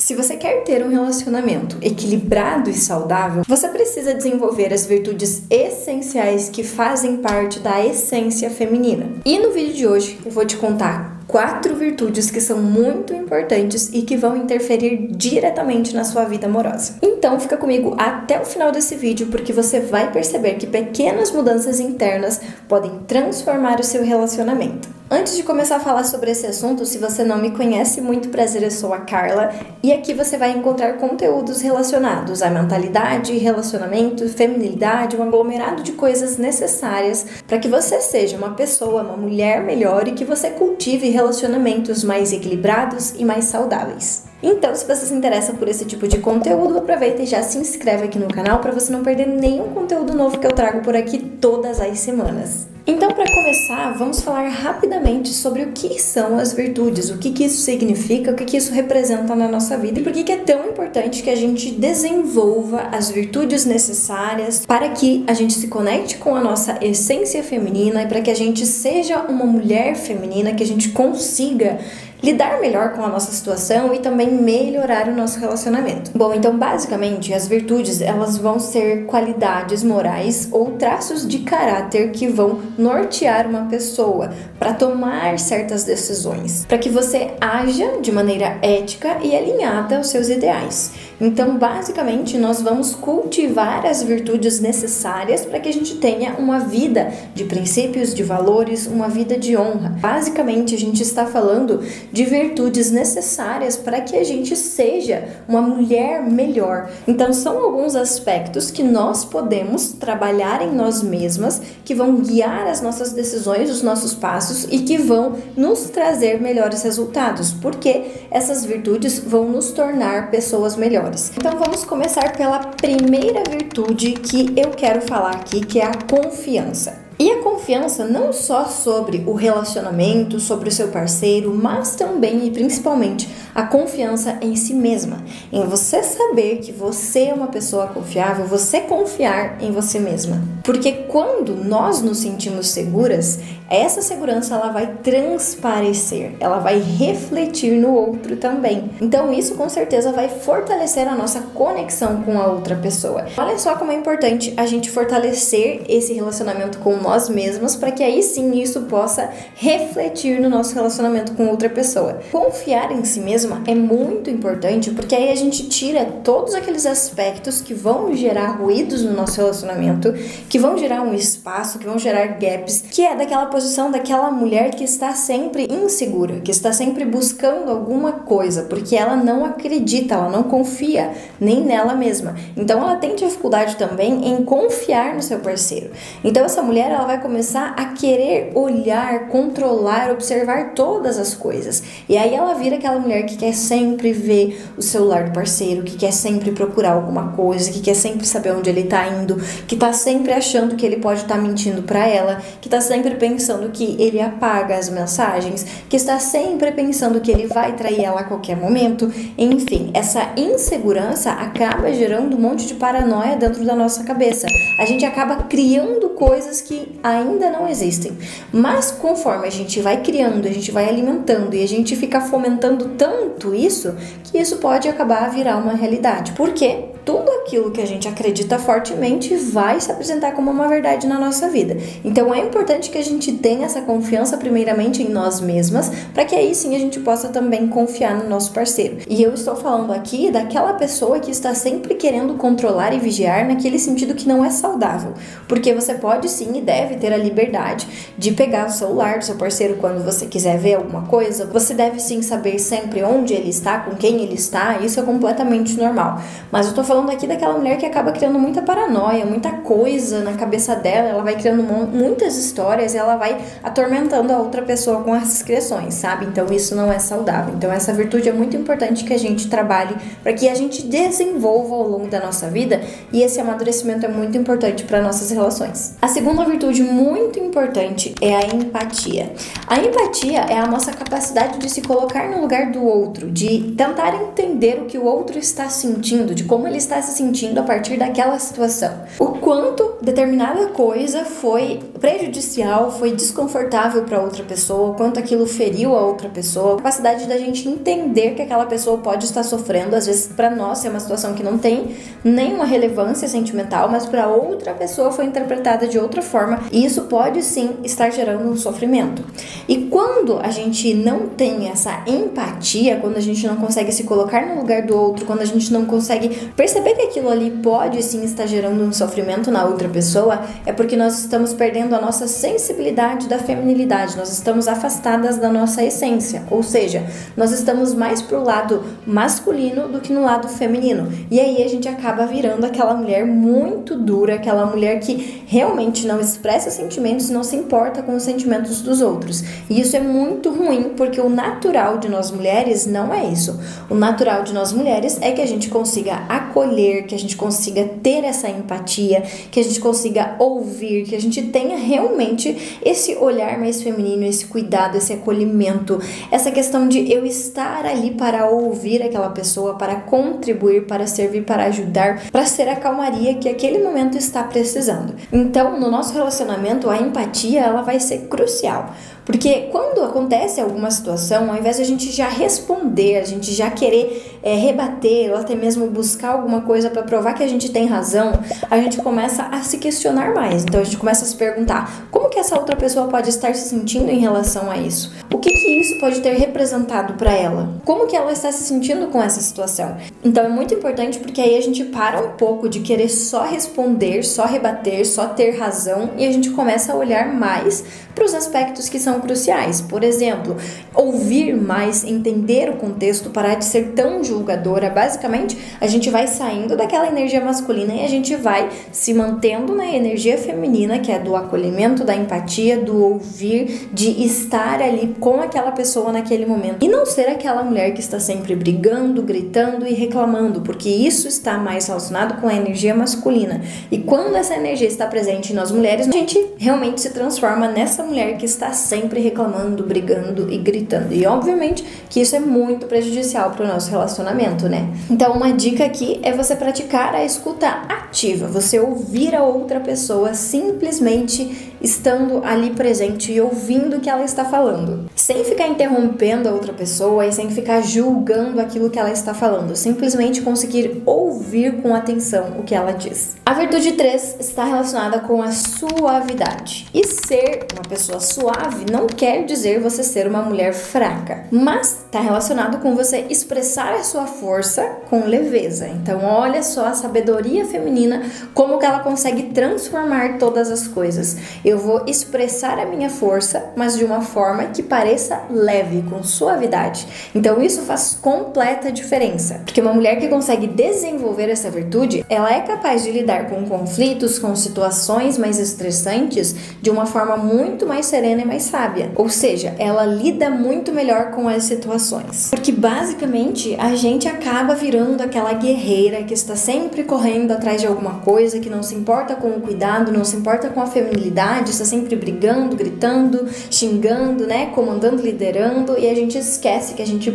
Se você quer ter um relacionamento equilibrado e saudável, você precisa desenvolver as virtudes essenciais que fazem parte da essência feminina. E no vídeo de hoje eu vou te contar 4 virtudes que são muito importantes e que vão interferir diretamente na sua vida amorosa. Então fica comigo até o final desse vídeo, porque você vai perceber que pequenas mudanças internas podem transformar o seu relacionamento. Antes de começar a falar sobre esse assunto, se você não me conhece, muito prazer, eu sou a Carla e aqui você vai encontrar conteúdos relacionados à mentalidade, relacionamento, feminilidade, um aglomerado de coisas necessárias para que você seja uma pessoa, uma mulher melhor e que você cultive relacionamentos mais equilibrados e mais saudáveis. Então, se você se interessa por esse tipo de conteúdo, aproveita e já se inscreve aqui no canal para você não perder nenhum conteúdo novo que eu trago por aqui todas as semanas. Então, para começar, vamos falar rapidamente sobre o que são as virtudes, o que isso significa, o que isso representa na nossa vida e por que é tão importante que a gente desenvolva as virtudes necessárias para que a gente se conecte com a nossa essência feminina e para que a gente seja uma mulher feminina, que a gente consiga lidar melhor com a nossa situação e também melhorar o nosso relacionamento. Bom, então basicamente as virtudes elas vão ser qualidades morais ou traços de caráter que vão nortear uma pessoa para tomar certas decisões, para que você haja de maneira ética e alinhada aos seus ideais. Então, basicamente, nós vamos cultivar as virtudes necessárias para que a gente tenha uma vida de princípios, de valores, uma vida de honra. Basicamente, a gente está falando de virtudes necessárias para que a gente seja uma mulher melhor. Então, são alguns aspectos que nós podemos trabalhar em nós mesmas, que vão guiar as nossas decisões, os nossos passos e que vão nos trazer melhores resultados, porque essas virtudes vão nos tornar pessoas melhores. Então vamos começar pela primeira virtude que eu quero falar aqui, que é a confiança. E a confiança não só sobre o relacionamento, sobre o seu parceiro, mas também e principalmente a confiança em si mesma, em você saber que você é uma pessoa confiável, você confiar em você mesma. Porque quando nós nos sentimos seguras, essa segurança ela vai transparecer, ela vai refletir no outro também. Então isso com certeza vai fortalecer a nossa conexão com a outra pessoa. Olha só como é importante a gente fortalecer esse relacionamento com nós mesmas para que aí sim isso possa refletir no nosso relacionamento com outra pessoa. Confiar em si mesma é muito importante porque aí a gente tira todos aqueles aspectos que vão gerar ruídos no nosso relacionamento, que vão gerar um espaço, que vão gerar gaps, que é daquela posição daquela mulher que está sempre insegura, que está sempre buscando alguma coisa, porque ela não acredita, ela não confia nem nela mesma. Então ela tem dificuldade também em confiar no seu parceiro. Então essa mulher ela vai começar a querer olhar, controlar, observar todas as coisas. E aí ela vira aquela mulher que quer sempre ver o celular do parceiro, que quer sempre procurar alguma coisa, que quer sempre saber onde ele tá indo, que tá sempre achando que ele pode estar mentindo pra ela, que tá sempre pensando que ele apaga as mensagens, que está sempre pensando que ele vai trair ela a qualquer momento. Enfim, essa insegurança acaba gerando um monte de paranoia dentro da nossa cabeça. A gente acaba criando coisas que ainda não existem. Mas conforme a gente vai criando, a gente vai alimentando e a gente fica fomentando tanto isso, que isso pode acabar a virar uma realidade. Por quê? Tudo aquilo que a gente acredita fortemente vai se apresentar como uma verdade na nossa vida. Então é importante que a gente tenha essa confiança primeiramente em nós mesmas, para que aí sim a gente possa também confiar no nosso parceiro. E eu estou falando aqui daquela pessoa que está sempre querendo controlar e vigiar naquele sentido que não é saudável. Porque você pode sim e deve ter a liberdade de pegar o celular do seu parceiro quando você quiser ver alguma coisa. Você deve sim saber sempre onde ele está, com quem ele está, isso é completamente normal. Mas eu tô falando aqui daquela mulher que acaba criando muita paranoia, muita coisa na cabeça dela, ela vai criando muitas histórias e ela vai atormentando a outra pessoa com essas criações, sabe? Então isso não é saudável. Então essa virtude é muito importante que a gente trabalhe para que a gente desenvolva ao longo da nossa vida e esse amadurecimento é muito importante para nossas relações. A segunda virtude muito importante é a empatia. A empatia é a nossa capacidade de se colocar no lugar do outro, de tentar entender o que o outro está sentindo, de como ele está se sentindo sentindo a partir daquela situação. O quanto determinada coisa foi prejudicial, foi desconfortável para outra pessoa, o quanto aquilo feriu a outra pessoa, a capacidade da gente entender que aquela pessoa pode estar sofrendo. Às vezes para nós é uma situação que não tem nenhuma relevância sentimental, mas para outra pessoa foi interpretada de outra forma, e isso pode sim estar gerando um sofrimento. E quando a gente não tem essa empatia, quando a gente não consegue se colocar no lugar do outro, quando a gente não consegue perceber que aquilo ali pode sim estar gerando um sofrimento na outra pessoa, é porque nós estamos perdendo a nossa sensibilidade da feminilidade, nós estamos afastadas da nossa essência, ou seja, nós estamos mais pro lado masculino do que no lado feminino, e aí a gente acaba virando aquela mulher muito dura, aquela mulher que realmente não expressa sentimentos e não se importa com os sentimentos dos outros. E isso é muito ruim, porque o natural de nós mulheres não é isso. O natural de nós mulheres é que a gente consiga acolher, que a gente consiga ter essa empatia, que a gente consiga ouvir, que a gente tenha realmente esse olhar mais feminino, esse cuidado, esse acolhimento, essa questão de eu estar ali para ouvir aquela pessoa, para contribuir, para servir, para ajudar, para ser a calmaria que aquele momento está precisando. Então, no nosso relacionamento, a empatia ela vai ser crucial. Porque quando acontece alguma situação, ao invés de a gente já responder, a gente já querer rebater ou até mesmo buscar alguma coisa para provar que a gente tem razão, a gente começa a se questionar mais. Então a gente começa a se perguntar como que essa outra pessoa pode estar se sentindo em relação a isso? O que isso pode ter representado para ela? Como que ela está se sentindo com essa situação? Então é muito importante, porque aí a gente para um pouco de querer só responder, só rebater, só ter razão, e a gente começa a olhar mais para os aspectos que são cruciais. Por exemplo, ouvir mais, entender o contexto, parar de ser tão julgadora. Basicamente, a gente vai saindo daquela energia masculina e a gente vai se mantendo na energia feminina, que é do acolhimento, da empatia, do ouvir, de estar ali com aquela pessoa naquele momento. E não ser aquela mulher que está sempre brigando, gritando e reclamando, porque isso está mais relacionado com a energia masculina. E quando essa energia está presente em nós mulheres, a gente realmente se transforma nessa mulher que está sempre reclamando, brigando e gritando. E obviamente que isso é muito prejudicial para o nosso relacionamento, né? Então uma dica aqui é você praticar a escuta ativa, você ouvir a outra pessoa simplesmente estando ali presente e ouvindo o que ela está falando, sem ficar interrompendo a outra pessoa e sem ficar julgando aquilo que ela está falando, simplesmente conseguir ouvir com atenção o que ela diz. A virtude 3 está relacionada com a suavidade. E ser uma pessoa suave não quer dizer você ser uma mulher fraca, mas está relacionado com você expressar a sua força com leveza. Então olha só a sabedoria feminina, como que ela consegue transformar todas as coisas. Eu vou expressar a minha força, mas de uma forma que pareça leve, com suavidade. Então isso faz completa diferença, porque uma mulher que consegue desenvolver essa virtude, ela é capaz de lidar com conflitos, com situações mais estressantes de uma forma muito mais serena e mais sábia. Ou seja, ela lida muito melhor com as situações. Porque basicamente a gente acaba virando aquela guerreira que está sempre correndo atrás de alguma coisa, que não se importa com o cuidado, não se importa com a feminilidade, está sempre brigando, gritando, xingando, né, comandando, liderando, e a gente esquece que a gente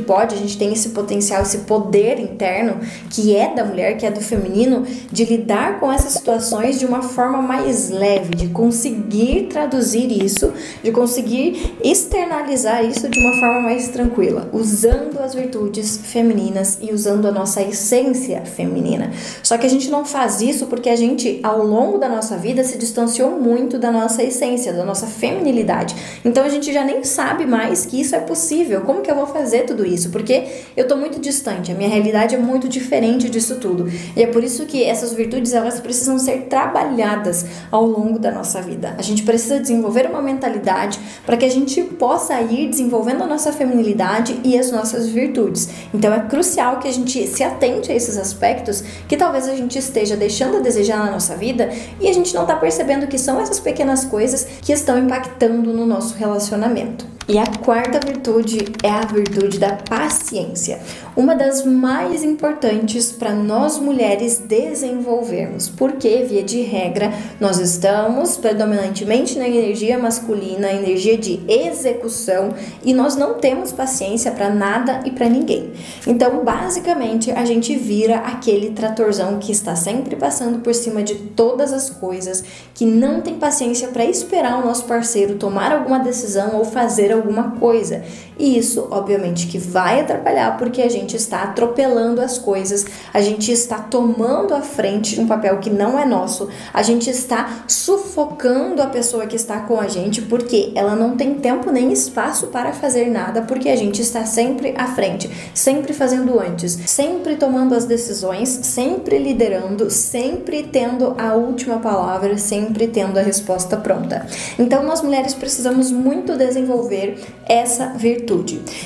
tem esse potencial, esse poder interno que é da mulher, que é do feminino, de lidar com essas situações de uma forma mais leve, de conseguir traduzir isso, de conseguir externalizar isso de uma forma mais tranquila, usando as virtudes femininas e usando a nossa essência feminina. Só que a gente não faz isso porque a gente, ao longo da nossa vida, se distanciou muito da nossa essência, da nossa feminilidade. Então a gente já nem sabe mais que isso é possível. Como que eu vou fazer tudo isso? Porque eu tô muito distante, a minha realidade é muito diferente disso tudo. E é por isso que essas virtudes, elas precisam ser trabalhadas ao longo da nossa vida. A gente precisa desenvolver uma mentalidade para que a gente possa ir desenvolvendo a nossa feminilidade e as nossas virtudes. Então é crucial que a gente se atente a esses aspectos que talvez a gente esteja deixando a desejar na nossa vida e a gente não está percebendo que são essas pequenas coisas que estão impactando no nosso relacionamento. E a quarta virtude é a virtude da paciência, uma das mais importantes para nós mulheres desenvolvermos, porque, via de regra, nós estamos predominantemente na energia masculina, energia de execução, e nós não temos paciência para nada e para ninguém. Então, basicamente, a gente vira aquele tratorzão que está sempre passando por cima de todas as coisas, que não tem paciência para esperar o nosso parceiro tomar alguma decisão ou fazer alguma coisa. E isso, obviamente, que vai atrapalhar porque a gente está atropelando as coisas, a gente está tomando a frente de um papel que não é nosso, a gente está sufocando a pessoa que está com a gente porque ela não tem tempo nem espaço para fazer nada, porque a gente está sempre à frente, sempre fazendo antes, sempre tomando as decisões, sempre liderando, sempre tendo a última palavra, sempre tendo a resposta pronta. Então, nós mulheres precisamos muito desenvolver essa virtude.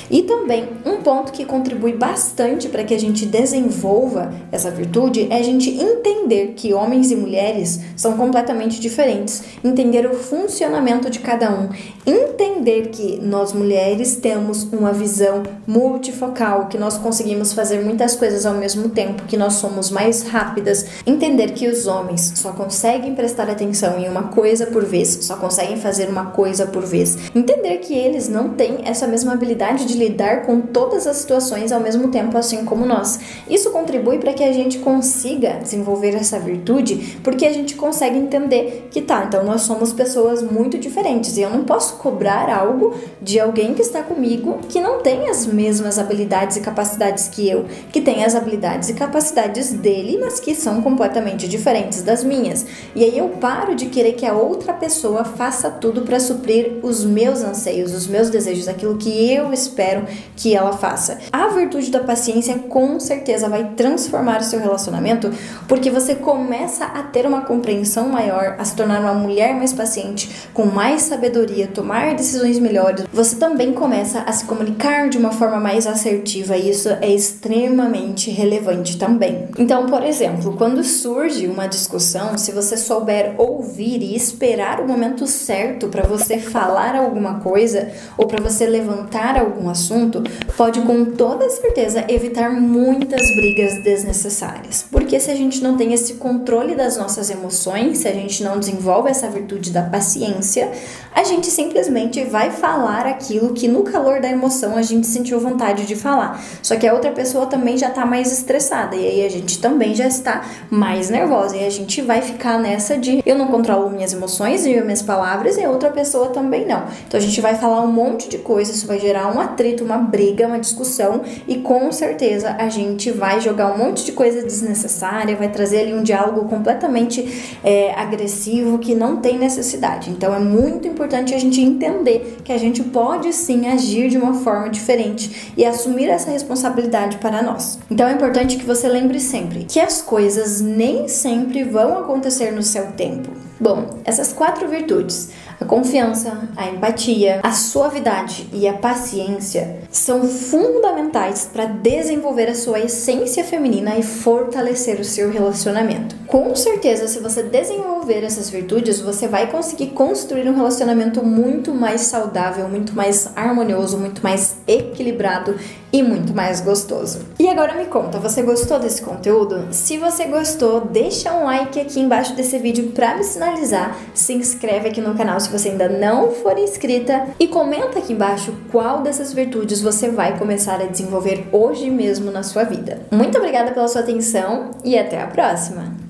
E também um ponto que contribui bastante para que a gente desenvolva essa virtude é a gente entender que homens e mulheres são completamente diferentes, entender o funcionamento de cada um, entender que nós mulheres temos uma visão multifocal, que nós conseguimos fazer muitas coisas ao mesmo tempo, que nós somos mais rápidas, entender que os homens só conseguem prestar atenção em uma coisa por vez, só conseguem fazer uma coisa por vez, entender que eles não têm essa mesma habilidade de lidar com todas as situações ao mesmo tempo, assim como nós. Isso contribui para que a gente consiga desenvolver essa virtude, porque a gente consegue entender que então nós somos pessoas muito diferentes e eu não posso cobrar algo de alguém que está comigo que não tem as mesmas habilidades e capacidades que eu, que tem as habilidades e capacidades dele, mas que são completamente diferentes das minhas. E aí eu paro de querer que a outra pessoa faça tudo para suprir os meus anseios, os meus desejos, aquilo que eu espero que ela faça. A virtude da paciência com certeza vai transformar o seu relacionamento, porque você começa a ter uma compreensão maior, a se tornar uma mulher mais paciente, com mais sabedoria, tomar decisões melhores. Você também começa a se comunicar de uma forma mais assertiva, e isso é extremamente relevante também. Então, por exemplo, quando surge uma discussão, se você souber ouvir e esperar o momento certo para você falar alguma coisa ou para você levantar algum assunto, pode com toda certeza evitar muitas brigas desnecessárias. Porque se a gente não tem esse controle das nossas emoções, se a gente não desenvolve essa virtude da paciência, a gente simplesmente vai falar aquilo que no calor da emoção a gente sentiu vontade de falar. Só que a outra pessoa também já está mais estressada e aí a gente também já está mais nervosa e a gente vai ficar nessa de eu não controlo minhas emoções e minhas palavras e a outra pessoa também não. Então a gente vai falar um monte de coisa, isso vai gerar um atrito, uma briga, uma discussão e com certeza a gente vai jogar um monte de coisa desnecessária, vai trazer ali um diálogo completamente agressivo que não tem necessidade. Então é muito importante a gente entender que a gente pode sim agir de uma forma diferente e assumir essa responsabilidade para nós. Então é importante que você lembre sempre que as coisas nem sempre vão acontecer no seu tempo. Bom, essas 4 virtudes, a confiança, a empatia, a suavidade e a paciência, são fundamentais para desenvolver a sua essência feminina e fortalecer o seu relacionamento. Com certeza, se você desenvolver essas virtudes, você vai conseguir construir um relacionamento muito mais saudável, muito mais harmonioso, muito mais equilibrado e muito mais gostoso. E agora me conta, você gostou desse conteúdo? Se você gostou, deixa um like aqui embaixo desse vídeo para me sinalizar, se inscreve aqui no canal se você ainda não for inscrita e comenta aqui embaixo qual dessas virtudes você vai começar a desenvolver hoje mesmo na sua vida. Muito obrigada pela sua atenção e até a próxima!